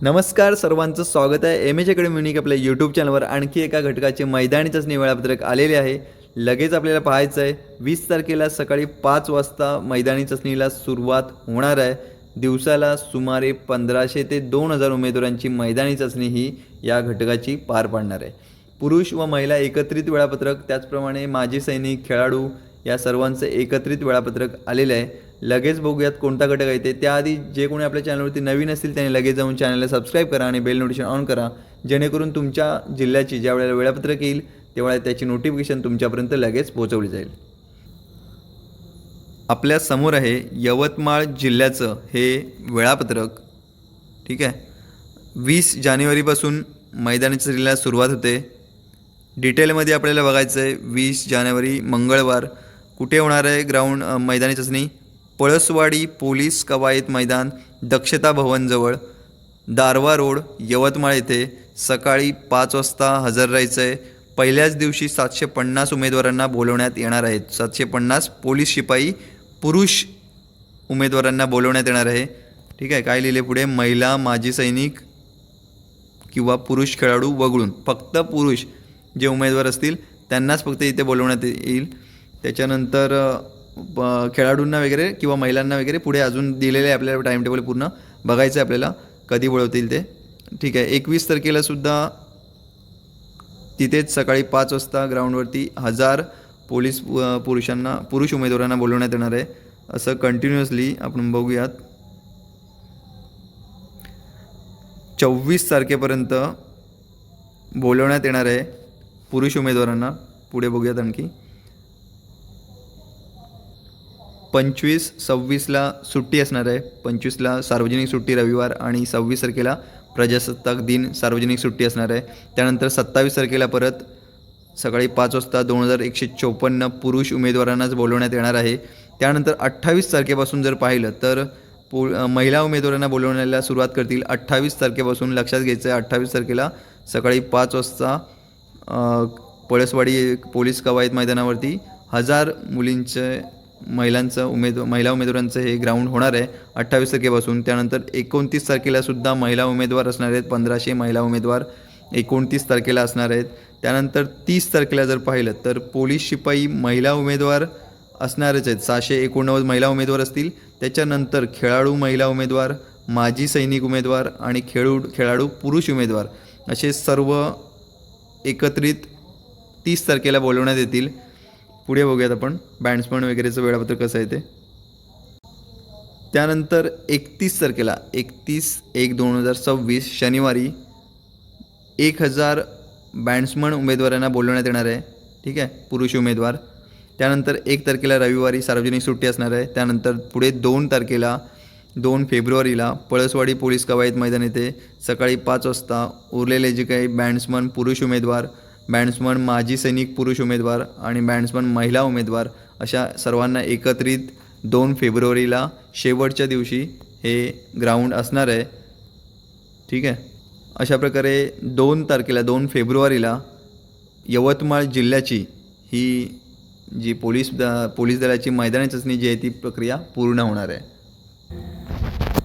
नमस्कार, सर्वांचं स्वागत आहे एम एच अकॅडमी युनिक आपल्या यूट्यूब चॅनलवर. आणखी एका घटकाचे मैदानी चाचणी वेळापत्रक आलेले आहे. लगेच आपल्याला पाहायचं आहे 20 तारखेला सकाळी 5 वाजता मैदानी चाचणीला सुरुवात होणार आहे. दिवसाला सुमारे 1500 ते 2000 उमेदवारांची मैदानी चाचणी ही या घटकाची पार पाडणार आहे. पुरुष व महिला एकत्रित वेळापत्रक, त्याचप्रमाणे माजी सैनिक, खेळाडू या सर्वांचं एकत्रित वेळापत्रक आलेलं आहे. लगेच बघूयात कोणता घटक आहे ते. त्याआधी जे कोणी आपल्या चॅनलवरती नवीन असतील त्यांनी लगेच जाऊन चॅनलला सबस्क्राईब करा आणि बेल नोटिफिकेशन ऑन करा, जेणेकरून तुमच्या जिल्ह्याची ज्या वेळेला वेळापत्रक येईल तेव्हा त्याची नोटिफिकेशन तुमच्यापर्यंत लगेच पोहोचवली जाईल. आपल्या समोर आहे यवतमाळ जिल्ह्याचं हे वेळापत्रक. ठीक आहे, 20 जानेवारीपासून मैदानी चाचणीला सुरुवात होते. डिटेलमध्ये आपल्याला बघायचं आहे 20 जानेवारी मंगळवार कुठे होणार आहे ग्राउंड मैदानी चाचणी. पळसवाडी पोलीस कवायत मैदान, दक्षता भवनजवळ, दारवा रोड, यवतमाळ येथे सकाळी 5 वाजता हजर राहायचं आहे. पहिल्याच दिवशी 750 उमेदवारांना बोलवण्यात येणार आहेत. 750 पोलीस शिपाई पुरुष उमेदवारांना बोलवण्यात येणार आहे. ठीक आहे, काय लिहिले पुढे, महिला माजी सैनिक किंवा पुरुष खेळाडू वगळून फक्त पुरुष जे उमेदवार असतील त्यांनाच फक्त इथे बोलवण्यात येईल. त्याच्यानंतर खेळाडूंना वगैरे किंवा महिलांना वगैरे पुढे अजून दिलेले आहे. आपल्याला टाईम टेबल पूर्ण बघायचं आहे आपल्याला कधी बोलवतील ते. ठीक आहे, 21 तारखेलासुद्धा तिथेच सकाळी 5 वाजता ग्राउंडवरती 1000 पुरुष उमेदवारांना बोलवण्यात येणार आहे. असं कंटिन्युअसली आपण बघूयात 24 तारखेपर्यंत बोलवण्यात येणार आहे पुरुष उमेदवारांना. पुढे बघूयात आणखी 25-26ला सुट्टी असणार आहे. 25ला सार्वजनिक सुट्टी रविवार आणि 26 तारखेला प्रजासत्ताक दिन सार्वजनिक सुट्टी असणार आहे. त्यानंतर 27 तारखेला परत सकाळी 5 वाजता 2154 पुरुष उमेदवारांनाच बोलवण्यात येणार आहे. त्यानंतर 28 तारखेपासून जर पाहिलं तर महिला उमेदवारांना बोलवण्याला सुरुवात करतील. 28 तारखेपासून लक्षात घ्यायचं आहे. 28 तारखेला सकाळी 5 वाजता पळसवाडी पोलीस कवायत मैदानावरती 1000 महिला उमेदवारांचं हे ग्राउंड होणार आहे 28 तारखेपासून. त्यानंतर 29 तारखेलासुद्धा महिला उमेदवार असणार आहेत. 1500 महिला उमेदवार 29 तारखेला असणार आहेत. त्यानंतर 30 तारखेला जर पाहिलं तर पोलीस शिपाई महिला उमेदवार असणारच आहेत. 689 महिला उमेदवार असतील. त्याच्यानंतर खेळाडू महिला उमेदवार, माजी सैनिक उमेदवार आणि खेळाडू पुरुष उमेदवार असे सर्व एकत्रित 30 तारखेला बोलवण्यात येतील. पुढे बघूयात आपण बँड्समन वगैरेचं वेळापत्रक कसं आहे ते. त्यानंतर 31 तारखेला 31/1/2026 शनिवारी 1000 बँड्समन उमेदवारांना बोलवण्यात येणार आहे. ठीक आहे, पुरुष उमेदवार. त्यानंतर 1 तारखेला रविवारी सार्वजनिक सुट्टी असणार आहे. त्यानंतर पुढे 2 तारखेला 2 फेब्रुवारीला पळसवाडी पोलीस कवायत मैदान येथे सकाळी 5 वाजता उरलेले जे काही बँड्समन पुरुष उमेदवार, बँड्समन माजी सैनिक पुरुष उमेदवार आणि बँड्समन महिला उमेदवार अशा सर्वांना एकत्रित 2 फेब्रुवारीला शेवटच्या दिवशी हे ग्राउंड असणार आहे. ठीक आहे, अशा प्रकारे 2 तारखेला 2 फेब्रुवारीला यवतमाळ जिल्ह्याची ही जी पोलीस दलाची मैदानी चाचणी जी आहे ती प्रक्रिया पूर्ण होणार आहे.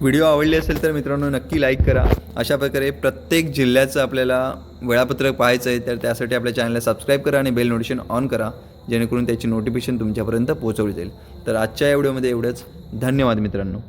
व्हिडिओ आवडली असेल तर मित्रांनो नक्की लाईक करा. अशा प्रकारे प्रत्येक जिल्ह्याचं आपल्याला वेळापत्रक पाहायचं आहे तर त्यासाठी आपल्या चॅनलला सबस्क्राईब करा आणि बेल नोटिफिकेशन ऑन करा, जेणेकरून त्याची नोटिफिकेशन तुमच्यापर्यंत पोहोचवली जाईल. तर आजच्या या व्हिडिओमध्ये एवढंच. धन्यवाद मित्रांनो.